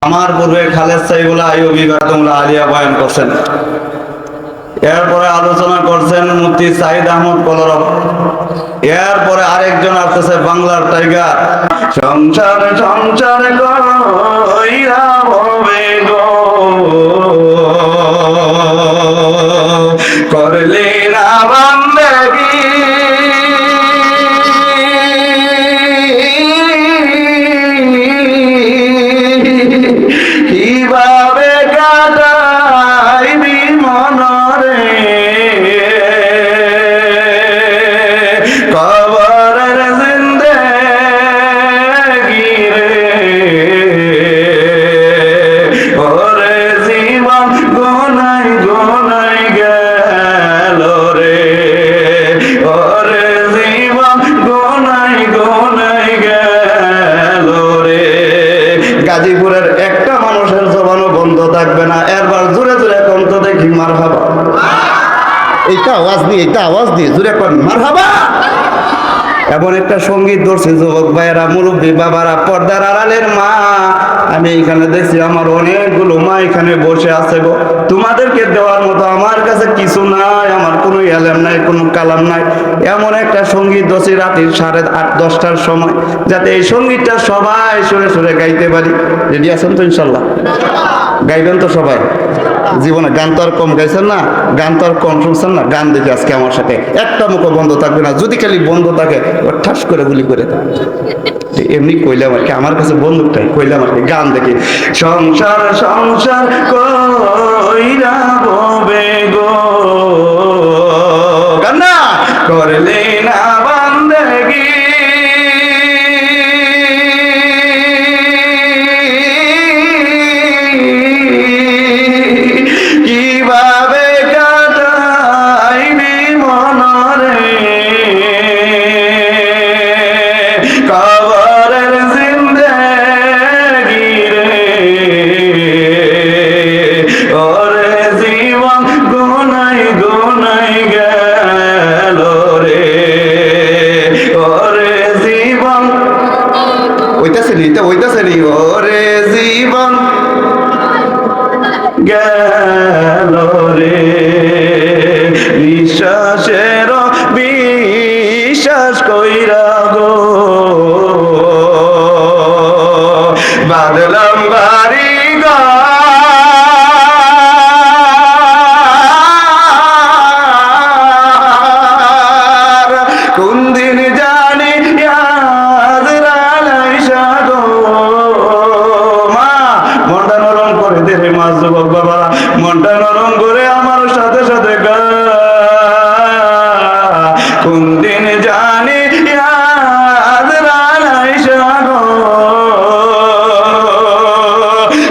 আমার পূর্বে খালেদ সাইফুল্লাহ আইয়ুবী বারকাতুল্লাহ আলিয়া বয়ান করছেন। এরপরে আলোচনা করছেন মুফতি সাইদ আহমদ কলরব। এরপরে আরেকজন আসতেছে বাংলার টাইগার। সংসার সংসার কইরা হবে গো করলে না বান্দেগি কিভাবে কাটাইবি মনরে কবরের জিন্দেগি রে ওরে জীবন গোনাই গোনাই গেল রে ওরে জীবন গোনাই গোনাই গেল রে। গাজীপুরের একটা মানুষের জবানও বন্ধ থাকবে না। এরবার জোরে জোরে কণ্ঠ দেখি মারহাবা। এইটা আওয়াজ দিয়ে জোরে কর মারহাবা। এমন একটা সঙ্গীত ধরছে যুবক ভাইয়েরা, মুরব্বী বাবারা, পর্দার আড়ালের মা। আমি এখানে দেখছি আমার অনেকগুলো মা এখানে বসে আছে গো। তোমাদেরকে দেওয়ার মতো আমার কাছে কিছু নাই, আমার কোনো এলেম নাই, কোনো কালাম নাই। এমন একটা সঙ্গীত ধরছি রাতে 8:30-10টার সময়, যাতে এই সঙ্গীতটা সবাই সুরে সুরে গাইতে পারি। রেডি আছেন তো? ইনশাল্লাহ গাইবেন তো সবাই? জীবনে গান তো আর কম গাইছেন না, গান তো আর কম শুনছেন না। গান দেখে আজকে আমার সাথে একটা মুখ বন্ধ থাকবে না। যদি খালি বন্ধ থাকে ঠাস করে গুলি করে এমনি কইলাম আর কি, আমার কাছে বন্দুকটাই কইলাম আর কি। গান দেখি সংসার সংসার কইরা ববে গো গান না করলে না বান্দেগি কিভাবে কাটাইবি মনরে কবরের জিন্দেগি রে ওরে জীবন গোনাই গোনাই গেল রে ওরে জীবন ওইটাছে নি ওরে জীবন গেল রে নিঃশ্বাসের বিশ্বাস কইরা গো বাদলাম বাড়ি ঘর কোন দিন জানি আজরাইল আইসা গো। মা মনটা নরম করে দে রে মা, যুবক বাবা মনটা নরম করে আমার সাথে সাথে গা কোন দিন জানি আজরাইল আইসা গো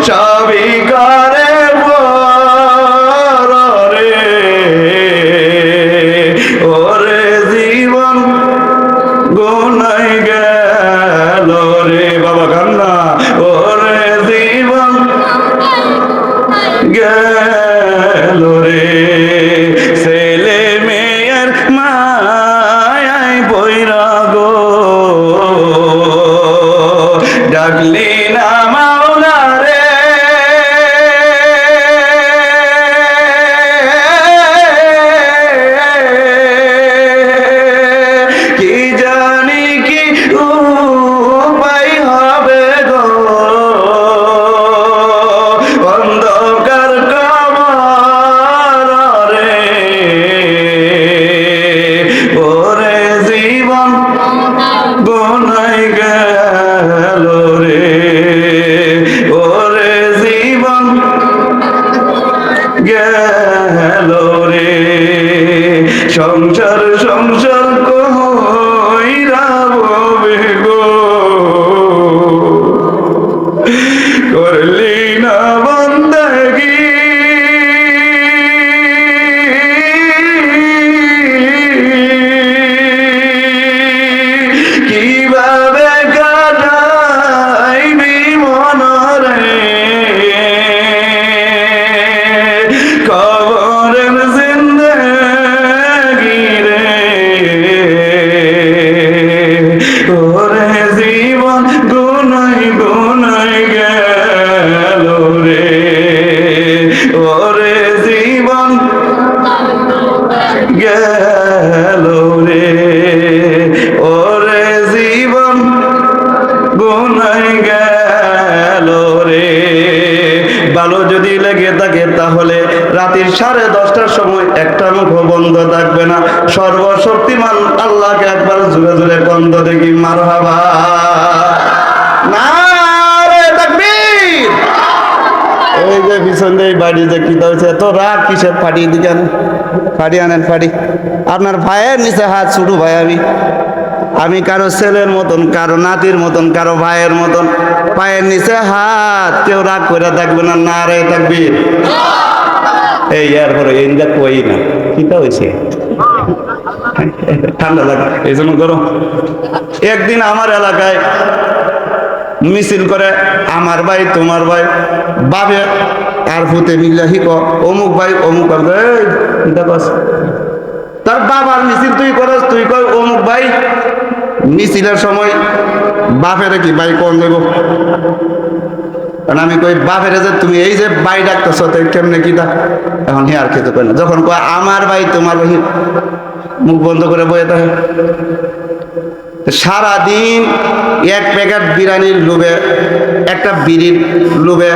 সবই করে রে ওরে জীবন গোনাই গেল রে বাবা কান্না ওরে জীবন গেল রে ছেলে মেয়ের মায়ায় বইরা গো ডাকলি না মাওলা রে কি জানি কি উপায় হবে গো অন্ধকার কবর রে ওরে জীবন গোনাই গেল রে ওরে জীবন গেল রে সংসার সংসার কইরা ববে গো করলি না বান্দেগি কিভাবে কাটাইবি মনরে কবরের জিন্দেগি রে ওরে জীবন গুনাই গুনাই গে যদি লেগে থাকে তাহলে রাতের 10:30টার সময় একটা মুখ বন্ধ থাকবে না। সর্বশক্তিমান আল্লাহকে একবার জোরে জোরে বন্ধ দেখি মারহাবা। নারে তাকবীর। এই যে পিছন দিয়ে বাড়ি যে কি হয়েছে, এত রাগ কিসের? ফাটিয়ে দিকে আনেন, ফাটি আনেন, ফাটি। আপনার ভাইয়ের নিচে হাত, ছোট ভাই আমি কারো ছেলের মতন, কারো নাতির মতন, কারো ভাইয়ের মতন, পায়ের নিচে হাত। কেউ রাগ করে থাকবে না। নারে তাকবীর। এই এরপরে এইটা কই না, কিটা হয়েছে? ঠান্ডা লাগে এই জন্য গরম। একদিন আমার এলাকায় মিছিল করে, আমার ভাই তোমার ভাই বাবে আর ফুতে বিল্লাহি ক অমুক ভাই অমুক তার বাবার মিছিল তুই করস, তুই কর অমুক ভাই। মিছিলের সময় বাপের কি ভাই কোন দেব? কারণ আমি কই বাপের যে তুমি এই যে ভাই ডাকতেছ কেমনে কিটা? এখন হে আর খেতে পারে না। যখন কয় আমার ভাই তোমার ভাই, মুখ বন্ধ করে বয়ে থাকে। সারাদিন এক প্যাকেট বিরিয়ানির লোভে, একটা বিড়ির লোভে,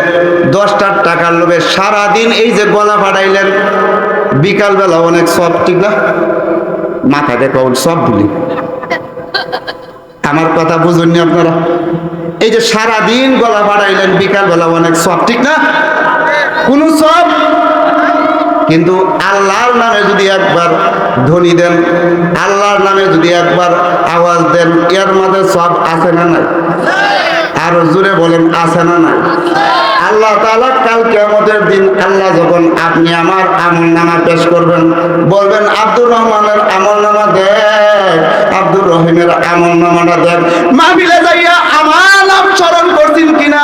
10টা টাকার লোভে সারাদিন এই যে গলা ফাটাইলেন। বিকালবেলা অনেক সব, ঠিক না? মাথা দেখো সব ভুলি। আমার কথা বুঝুননি আপনারা? এই যে সারাদিন গলা ফাটাইলেন, বিকালবেলা অনেক সব, ঠিক না? কোন সব? কিন্তু আল্লাহর নামে যদি একবার ধ্বনি দেন, আল্লাহর নামে যদি একবার আওয়াজ দেন, এর মধ্যে সব আছে না নাই? আরো জোরে বলেন, আছে না নাই? আল্লাহ তাআলা কাল কিয়ামতের দিন আল্লাহ যখন আপনি আমার আমলনামা পেশ করবেন, বলবেন আব্দুর রহমানের আমলনামা দেখ, আব্দুর রহিমের আমলনামাটা দেখ। মাহফিলে যাইয়া আমার নাম স্মরণ করছেন কিনা,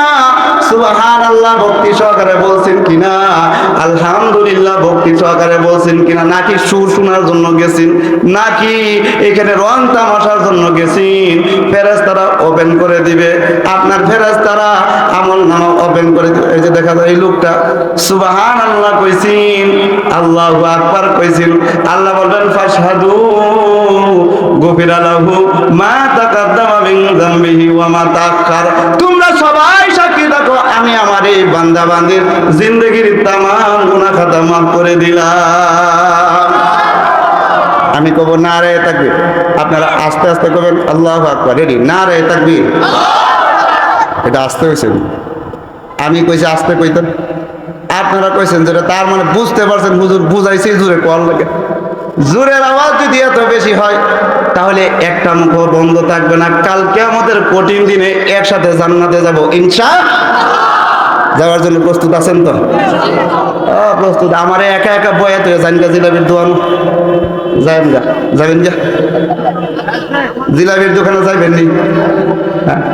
সুবহানাল্লাহ ভক্তি সহকারে বলছেন কিনা, আলহামদুলিল্লাহ ভক্তি সহকারে বলছেন কিনা, নাকি সুর শোনার জন্য গেছেন, নাকি এখানে রং তামাশার জন্য গেছেন? ফেরেশতারা ওপেন করে দিবে আপনার, ফেরেশতারা আমলনামা ওপেন করে দিবে। এই যে দেখা যায় এই লোকটা সুবহানাল্লাহ কইছেন, আল্লাহু আকবার কইছেন, আল্লাহ বলবেন ফাশহাদু গুফিরা লাহু মা তাকাদ্দামা মিন যামবিহি ওয়া মা তাআখার। তোমরা সবাই সাক্ষী থাকো, আমি আমার এই বান্দা বান্দির জিন্দেগির তামাম গুনাহ খাতা মাফ করে দিলাম। আমি কব নারে তাকবীর, আপনারা আস্তে আস্তে কবেন আল্লাহু আকবার। রেডি? নারে তাকবীর। এটা আস্তে হয়েছে, আমি কইছি আস্তে কইতেন, আপনারা কইছেন যেটা, তার মানে বুঝতে পারছেন হুজুর বুঝাইছে জোরে কল লাগে। জোরের আওয়াজ যদি এত বেশি হয় তাহলে একটা মুখ বন্ধ থাকবে না। কাল কিয়ামতের কঠিন দিনে একসাথে জান্নাতে যাব ইনশাআল্লাহ। যাওয়ার জন্য প্রস্তুত আছেন তো? প্রস্তুত। আমারে একা একা বয়ে তো জানগা জিলাপির দোকান যাবেন গা, যাবেন গা জিলাপির দোকানে যাইবেন নি?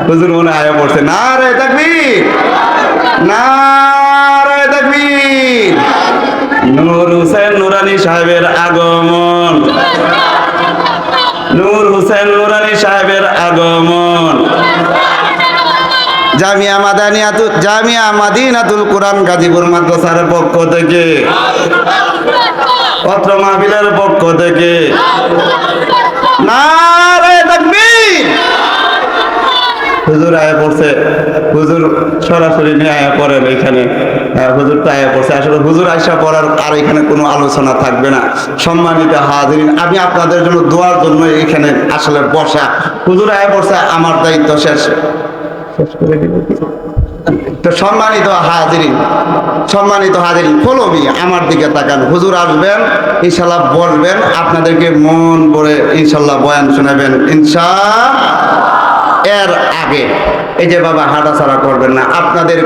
হুজুর মনে আয়া পড়ছে। নারে তাকবীর, নারে তাকবীর। নূর হোসেন নুরানি সাহেবের আগমন, নূর হোসেন নুরানি সাহেবের আগমন। জামিয়া মাদিনাতুল কুরআন গাজীপুর মাদ্রাসার পক্ষ থেকে, অত্র মাহফিলের পক্ষ থেকে নারে তাকবীর। হুজুর আয়া পড়ছে, হুজুর সরাসরি নিয়ে আয়া পড়েন এখানে। হুজুর তো আয়া পড়ছে, আসলে হুজুর আয়সা পড়ার আর এখানে কোনো আলোচনা থাকবে না। সম্মানিত হাজিরিন, আমি আপনাদের জন্য দোয়ার জন্য এখানে আসলে বসা। হুজুর আয়া পড়ছে, আমার দায়িত্ব শেষ করে দিব। তো সম্মানিত হাজিরিন, ফলো মি, আমার দিকে তাকান। হুজুর আসবেন ইনশাআল্লাহ, বলবেন, আপনাদেরকে মন ভরে ইনশাআল্লাহ বয়ান শোনাবেন ইনশাআল্লাহ। এর আগে এই যে বাবা হাঁটাছাড়া করবেন না, আপনাদের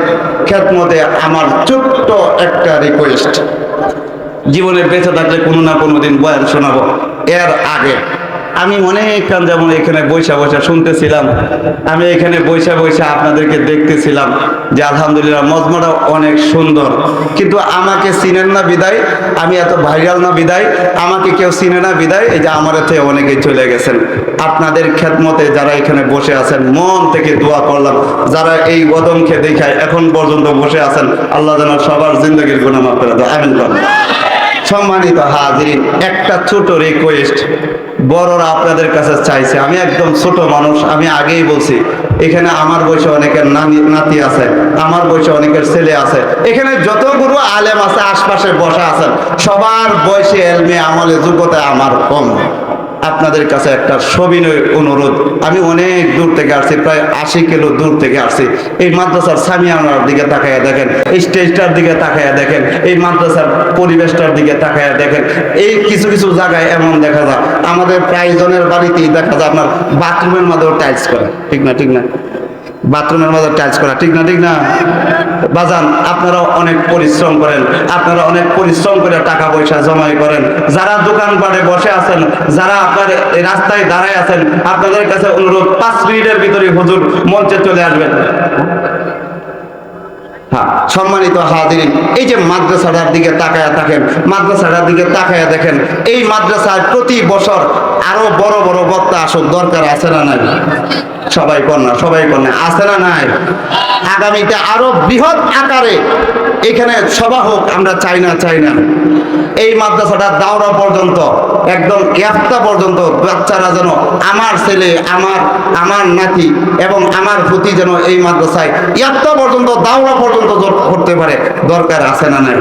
খেদমতে আমার ছোট্ট একটা রিকোয়েস্ট, জীবনে বেঁচে থাকলে কোনো না কোনো দিন বয়ান শোনাবো। এর আগে আমি অনেকক্ষণ যেমন এখানে বৈশা শুনতেছিলাম, আমি এখানে বৈশা আপনাদেরকে দেখতেছিলাম যে আলহামদুলিল্লাহ মজমাটা অনেক সুন্দর, কিন্তু আমাকে চিনেন না বিদায়, আমি এত ভাইরাল না বিদায়, আমাকে কেউ চিনে না বিদায়, এই যে আমার থেকে অনেকেই চলে গেছেন। আপনাদের খেদমতে যারা এখানে বসে আছেন, মন থেকে দোয়া করলাম, যারা এই কদমকে দেখায় এখন পর্যন্ত বসে আছেন, আল্লাহ যেন সবার জিন্দগির গুনাহ মাফ করে দেয়, আমিন বলেন। সম্মানিত হাজিরিন, একটা ছোট রিকোয়েস্ট বড়রা আপনাদের কাছে চাইছে। আমি একদম ছোট মানুষ, আমি আগেই বলছি, এখানে আমার বয়সে অনেকের নাতি আছে, আমার বয়সে অনেকের ছেলে আছে, এখানে যতগুলো আলেম আছে আশপাশে বসা আছেন, সবার বয়সে এলমে আমলে যোগ্যতা আমার কম। আপনাদের কাছে একটা সবিনয় অনুরোধ, আমি অনেক দূর থেকে আসছি, প্রায় 80 কিলো দূর থেকে আসছি। এই মাদ্রাসার সামিয়ানার দিকে তাকাইয়া দেখেন, এই স্টেজটার দিকে তাকাইয়া দেখেন, এই মাদ্রাসার পরিবেশটার দিকে তাকাইয়া দেখেন। এই কিছু কিছু জায়গায় এমন দেখা যায়, আমাদের প্রায় জনের বাড়িতেই দেখা যায় আপনার বাথরুমের মধ্যেও টাইলস করা, ঠিক না? ঠিক না? বাথরুমের মধ্যে টাইলস করা, ঠিক না? ঠিক না? বাজান, আপনারা অনেক পরিশ্রম করেন, আপনারা অনেক পরিশ্রম করে টাকা পয়সা জমাই করেন। যারা দোকানপাটে বসে আছেন, যারা আপনার এই রাস্তায় দাঁড়ায় আছেন, আপনাদের কাছে অনুরোধ, 5 মিনিটের ভিতরে হুজুর মঞ্চে চলে আসবেন। হ্যাঁ, সম্মানিত হাজিরিন, এই যে মাদ্রাসাটার দিকে তাকায়া থাকেন, মাদ্রাসাটার দিকে তাকায়া দেখেন, এই মাদ্রাসায় প্রতি বছর আরো বড় বড় বক্তা আসুক, দরকার আছে না নাই? সবাই কন্যা, সবাই কন্যা, আছে না নাই? আগামীতে আরো বৃহৎ আকারে এখানে সভা হোক, আমরা চাই না? চাই না? এই মাদ্রাসাটা দাওরা পর্যন্ত, একদম ইয়াফতা পর্যন্ত বাচ্চারা যেন, আমার ছেলে, আমার নাতি এবং আমার পুতি যেন এই মাদ্রাসায় ইয়াফতা পর্যন্ত, দাওরা পর্যন্ত করতে পারে, দরকার আছে না নাই?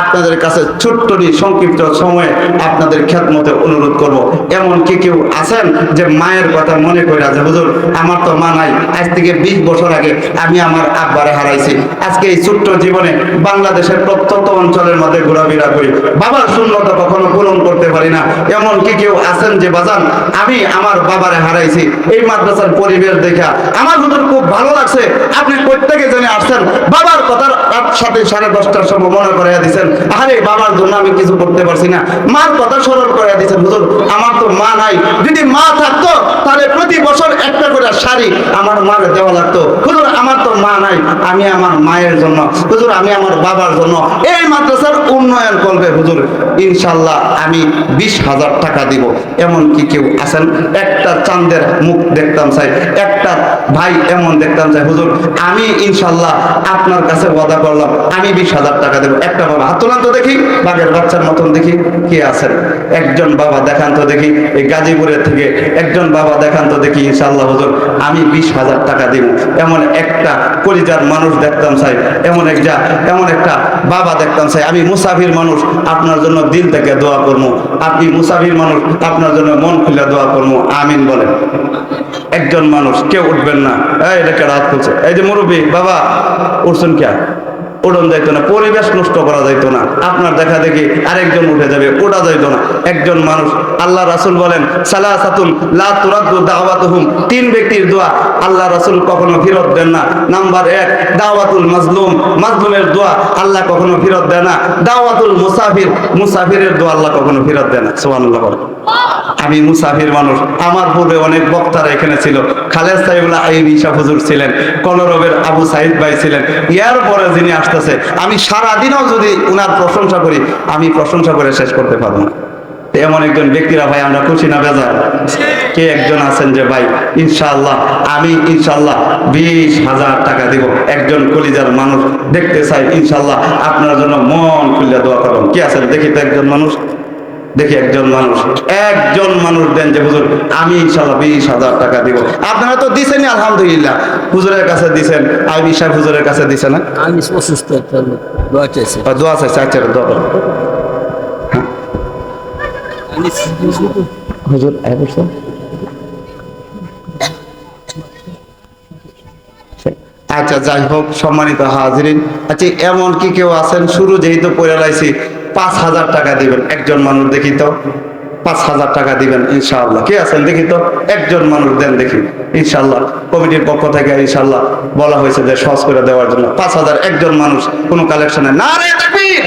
আপনাদের কাছে ছোট্টটি সংক্ষিপ্ত সময়ে আপনাদের খেদমতে অনুরোধ করব, এমন কি কেউ আছেন যে মায়ের কথা মনে করে আছে, হুজুর আমার তো মা নাই, আজ থেকে 20 বছর আগে আমি আমার আব্বারে হারাইছি, আজকে এই ছোট্ট জীবনে বাংলাদেশের প্রত্যন্ত অঞ্চলের মধ্যে ঘোরাফেরা করি, বাবার শূন্যতা কখনো পূরণ করতে পারি না, এমন কি কেউ আছেন যে বাজান আমি আমার বাবারে হারাইছি, এই মাদ্রাসার পরিবেশ দেখা আমার হুজুর খুব ভালো লাগছে, আপনি প্রত্যেকে জেনে আসছেন, বাবার কথার সাথে 10:30টার সময় মনে করাইয়া দিচ্ছেন, আরে বাবার জন্য আমি কিছু করতে পারছি না, মার কথা স্মরণ করাইয়া দিচ্ছেন, হুজুর আমার তো মা নাই, যদি মা থাকতো তাহলে প্রতি বছর একটা করে শাড়ি আমার মারে দেওয়া লাগতো, হুজুর আমার তো মা নাই, আমি আমার মায়ের জন্য, হুজুর আমি আমার বাবার জন্য এই মাদ্রাসার উন্নয়ন করবে হুজুর, ইনশাল্লাহ আমি 20,000 টাকা দিব, এমন কি কেউ আছেন? একটা চাঁদের মুখ দেখতাম চাই, একটা ভাই এমন দেখতাম চাই, হুজুর আমি ইনশাল্লাহ আপনার কাছে ওয়াদা করলাম আমি 20,000 টাকা দেবো, একটা বাবা হাত তোলান তো দেখি, বাঘের বাচ্চার মতন দেখি কে আছেন? একজন বাবা দেখান তো দেখি, এই গাজীপুরের থেকে একজন বাবা দেখান তো দেখি, ইনশাল্লাহ হুজুর আমি 20,000 টাকা দিব, এমন একটা কলিজার মানুষ দেখতাম চাই, এমন একটা বাবা দেখতাম চাই, আমি মুসাফির মানুষ, আপনার জন্য দিল থেকে দোয়া করবো, আপনি মুসাফির মানুষ, আপনার জন্য মন খুলে দোয়া করবো, আমিন বলেন। একজন মানুষ, কেউ উঠবেন না, এটা কে রাত করছে, এই যে মুরব্বী বাবা উঠছেন কে? উড়ন যাইতো না, পরিবেশ নষ্ট করা যাইতো না, আপনার দেখা দেখি আরেকজন উঠে যাবে, ওটা যাইতো না। একজন মানুষ, আল্লাহ রাসূল বলেন সালাসাতুন লা তুরাদ্দু দাওয়াতুহুম, 3 ব্যক্তির দোয়া আল্লাহ রাসূল কখনো ফেরত দেন না। নাম্বার 1 দাওয়াতুল মাজলুম, মাজলুমের দোয়া আল্লাহ কখনো ফেরত দেন না। দাওয়াতুল মুসাফির, মুসাফিরের দোয়া আল্লাহ কখনো ফেরত দেন না। সুবহানাল্লাহ। আমি মুসাফির মানুষ, আমার পূর্বে অনেক বক্তারা এখানে ছিল, খালেদ সাহেবুল্লাহ আইয়ুবী শাহ হুজুর ছিলেন, কলরবের আবু সাইদ ভাই ছিলেন, ইয়ার পরে যিনি আসতেছে, আমি সারাদিনও যদি উনার প্রশংসা করি, আমি প্রশংসা করে শেষ করতে পারবো না। এমন একজন ব্যক্তিরা ভাই আমরা খুশি না বেজার? কে একজন আছেন যে ভাই ইনশাআল্লাহ আমি ইনশাআল্লাহ 20,000 টাকা দিব, একজন কলিজার মানুষ দেখতে চাই, ইনশাআল্লাহ আপনার জন্য মন খুলে দোয়া করুন। কি আছেন দেখি তো একজন মানুষ, দেখি একজন মানুষ দেন যে হুজুর আমি ইনশাআল্লাহ 20,000 টাকা দিব। আপনারা তো দিছেনই আলহামদুলিল্লাহ, হুজুরের কাছে দিছেন, আইবি সাহেব হুজুরের কাছে দিছেন না? আমি অসুস্থ, দোয়া চাইছি। দোয়া চাইছে, আচ্ছা দোয়া করুন। হুজুর আচ্ছা যাই হোক, সম্মানিত হাজিরিন, আচ্ছা এমন কি কেউ আছেন, শুরু যেহেতু পড়ে লাইছি 5,000 টাকা দিবেন, একজন মানুষ দেখি তো, 5,000 টাকা দিবেন ইনশাআল্লাহ। কে আছেন দেখি তো, একজন মানুষ দেন দেখি, ইনশাআল্লাহ কমিটির পক্ষ থেকে ইনশাআল্লাহ বলা হয়েছে যে সহজ করে দেওয়ার জন্য 5,000 একজন মানুষ, কোনো কালেকশনে না রে তাকবীর।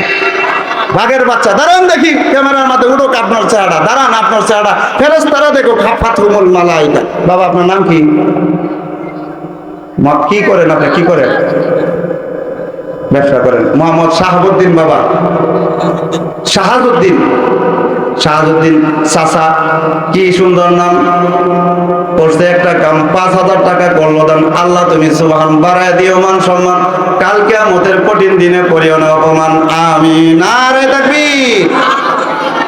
বাঘের বাচ্চা দাঁড়ান দেখি, ক্যামেরার মধ্যে উঠুক আপনার চেহারা, দাঁড়ান আপনার চেহারা, ফেরেশতারা দেখো, ফাতহুমুল মালাইকা। বাবা আপনার নাম কি? কি করেন আপনি? কি করেন? ব্যবসা করেন। মোহাম্মদ শাহাবুদ্দিন বাবা, শাহাবুদ্দিন শাহাবুদ্দিন চাচা, কি সুন্দর নাম করছে একটা কাম, 5,000 টাকা করলো দান। আল্লাহ তুমি সুবহান বাড়ায় দিও মান সম্মান, কাল কিয়ামতের কঠিন দিনে করিও না অপমান, আমিন। নারে তাকবীর।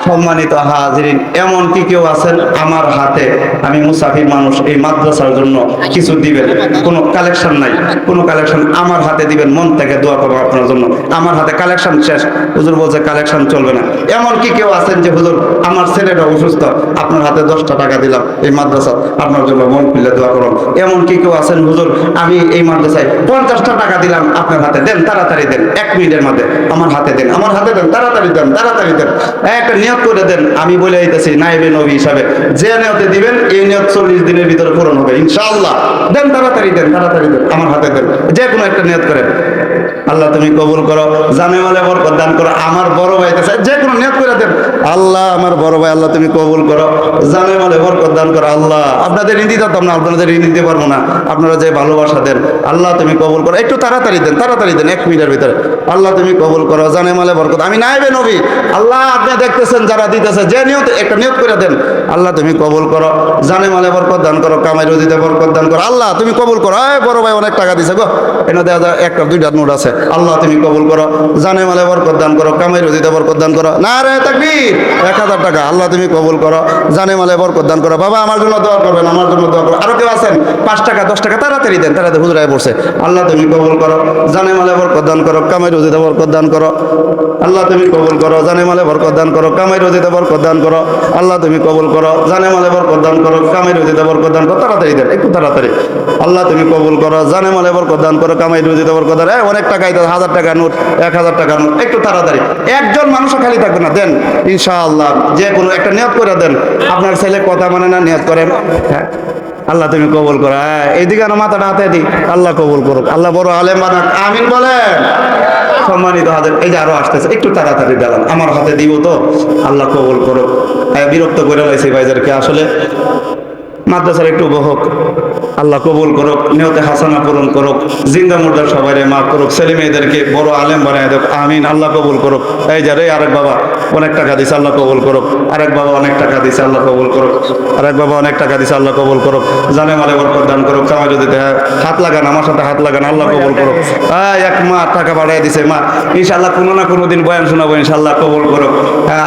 সম্মানিত হাজিরিন, এমন কি কেউ আছেন আমার হাতে, আমি মুসাফির মানুষ, এই মাদ্রাসার জন্য কিছু দিবেন? কোনো কালেকশন নাই, কোনো কালেকশন আমার হাতে দিবেন, মন থেকে দোয়া করবো আপনার জন্য। আমার হাতে কালেকশন শেষ, হুজুর বলছে কালেকশন চলবে না। এমন কি কেউ আছেন যে হুজুর আমার ছেলেটা অসুস্থ, আপনার হাতে 10টা টাকা দিলাম, এই মাদ্রাসা আপনার জন্য মন খুলে দোয়া করুন। এমন কি কেউ আছেন হুজুর আমি এই মাদ্রাসায় 50টা টাকা দিলাম, আপনার হাতে দেন, তাড়াতাড়ি দেন, 1 মিনিটের মধ্যে আমার হাতে দেন, আমার হাতে দেন, তাড়াতাড়ি দেন, তাড়াতাড়ি দেন, একটা নিয়ত করে দেন। আমি বলে দিতেছি নাইবে নবী হিসাবে, যে নিয়তে দিবেন এই নিয়ত 40 দিনের ভিতরে পূরণ হবে ইনশাআল্লাহ। দেন, তাড়াতাড়ি দেন, তাড়াতাড়ি দেন, আমার হাতে দেন, যে কোনো একটা নিয়ত করেন। আল্লাহ তুমি কবুল করো, জানে মালে বরকত দান করো। আমার বড় ভাই কাছে যে কোনো নিয়ত করে দেন, আল্লাহ আমার বড় ভাই, আল্লাহ তুমি কবুল করো, জানে মালে বরকত দান করো। আল্লাহ আপনাদের ঋণ দিতাম না, আপনাদের ঋণ দিতে পারবো না, আপনারা যে ভালোবাসা দেন, আল্লাহ তুমি কবুল করো। একটু তাড়াতাড়ি দেন, তাড়াতাড়ি দেন, 1 মিনিটের ভিতরে। আল্লাহ তুমি কবুল করো, জানে মালে বরকত। আমি নাইবে নবী, আল্লাহ আপনি দেখতেছেন যারা দিতেছে, যে নিয়ত একটা নিয়ত করে দেন, আল্লাহ তুমি কবুল করো, জানে মালে বরকত দান করো, কামাই রুজিতে বরকত দান করো। আল্লাহ তুমি কবুল করো। বড় ভাই অনেক টাকা দিছে গো, এনে দেখা যায় 1টা 2টা নোট আছে। আল্লাহ তুমি কবুল করো, জানে মালে বরকত দান করো, কামাই রুজিতে বরকত দান করো। নারে তাকবীর। 1000 টাকা, আল্লাহ তুমি কবুল করো, জানে মালে বরকত দান করো। বাবা আমার জন্য দোয়া করবেন, আমার জন্য দোয়া করো। আরো কেউ আছেন 5 টাকা 10 টাকা তাড়াতাড়ি দেন, তাড়াতাড়ি হুজুরায় পড়ছে। আল্লাহ তুমি কবুল করো, জানে মালে বরকত দান করো, কামাই রুজিতে বরকত দান করো। আল্লাহ তুমি কবুল করো, জানে মালে বরকত দান করো, কামাই রুজিতে বরকত দান করো। আল্লাহ তুমি কবুল করো, জানে মালে বরকত দান করো, কামাই রুজিতে বরকত দান করো। তাড়াতাড়ি দেন, একটু তাড়াতাড়ি। আল্লাহ তুমি কবুল করো, জানে মালে বরকত দান করো, কামাই রুজিতে বরকত দান। অনেক টাকাই তো, 1000 টাকা নোট, 1000 টাকা নোট, একটু তাড়াতাড়ি। একজন মানুষও খালি থাকবে না, দেন ইনশাআল্লাহ। যে কোনো একটা নিয়ত করে দেন, আপনার ছেলে কথা মানে না, নিয়ত করেন। হ্যাঁ, আল্লাহ তুমি কবুল করো। এইদিকে আমার মাথাটা হাতে দিই, আল্লাহ কবুল করুক, আল্লাহ বড় আলেম বানাক, আমিন বলেন। সম্মানিত হাজার, এই যে আরো আসতেছে, একটু তাড়াতাড়ি দিলাম, আমার হাতে দিব তো, আল্লাহ কবুল করুক। বিরক্ত করে লাইছি ভাইজারকে, আসলে মাদ্রাসার একটু বহক, আল্লাহ কবুল করুক, নিয়তে হাসানা পূরণ করুক, জিন্দা মুর্দার সবাই মাফ করুক, ছেলে মেয়েদেরকে বড় আলেম বানায় দেখ, আমিন। আল্লাহ কবুল করুক। এই যে রে আরেক বাবা অনেক টাকা দিছে, আল্লাহ কবুল করুক। আরেক বাবা অনেক টাকা দিছে, আল্লাহ কবুল করুক। আরেক বাবা অনেক টাকা দিছে, আল্লাহ কবুল করুক, জানে মালে বরকত দান করুক। কামাই যদি হাত লাগান, আমার সাথে হাত লাগান, আল্লাহ কবুল করুক। 1 মা টাকা বাড়াই দিছে, মা ইনশাআল্লাহ কোনো না কোনো দিন বয়ান শোনাবো, ইনশাআল্লাহ কবুল করুক।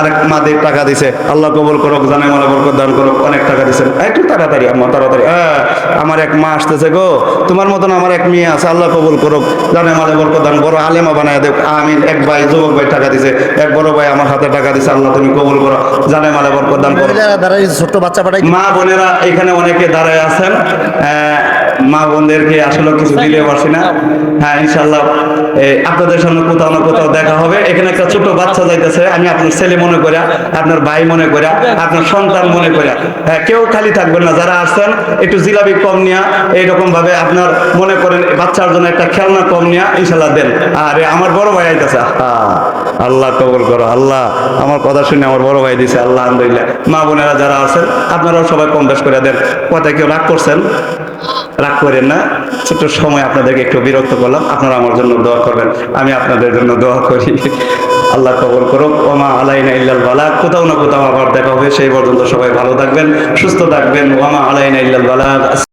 আরেক মা টাকা দিছে, আল্লাহ কবুল করুক, জানে মালে বরকত দান করুক। অনেক টাকা দিছে, একটু তাড়াতাড়ি আম্মা, তাড়াতাড়ি। আমার 1 মা আসতেছে গো, তোমার মতন আমার 1 মেয়ে আছে, আল্লাহ কবুল করুক, জানে মালে বরকত দান, বড় আলেমা বানায় দেখ, আমিন। 1 ভাই যুবক ভাই টাকা দিছে, 1 বড় ভাই আমার হাতে টাকা দিছে, আল্লাহ তুমি কবুল করো, জানে মালে বরকত দান করো। ছোট্ট বাচ্চা পাঠাই, মা বোনেরা এখানে অনেকে দাঁড়ায় আছেন, মা বোনদেরকে আসলে কিছু দিলে পারছি না। হ্যাঁ, ইনশাআল্লাহ আপনাদের সামনে কোথাও না কোথাও দেখা হবে। এখানে একটা ছোট বাচ্চা যাইতেছে, আমি আপনার ছেলে মনে করিয়া, আপনার ভাই মনে করিয়া, আপনার সন্তান মনে করিয়া। হ্যাঁ, কেউ খালি থাকবেন না, যারা আসছেন একটু জিলাপি কম নিয়া, এইরকম ভাবে আপনার মনে করেন বাচ্চার জন্য একটা খেলনা কম নিয়া ইনশাআল্লাহ দেন। আরে আমার বড় ভাই আইতেছে, আল্লাহ কবুল করো। আল্লাহ আমার কথা শুনে আমার বড় ভাই দিছে, আল্লাহ আলহামদুলিল্লাহ। মা বোনেরা যারা আছেন আপনারাও সবাই কম বেশ করে দেন। কথা কেউ রাগ করছেন, রাগ করেন না, ছোট্ট সময় আপনাদেরকে একটু বিরক্ত করলাম, আপনারা আমার জন্য দোয়া করবেন, আমি আপনাদের জন্য দোয়া করি। আল্লাহ কবুল করুক। ওমা আলাইনা ইল্লাল বালাগ। কোথাও না কোথাও আবার দেখা হবে, সেই পর্যন্ত সবাই ভালো থাকবেন, সুস্থ থাকবেন। ওমা আলাইনা ইল্লাল বালাগ।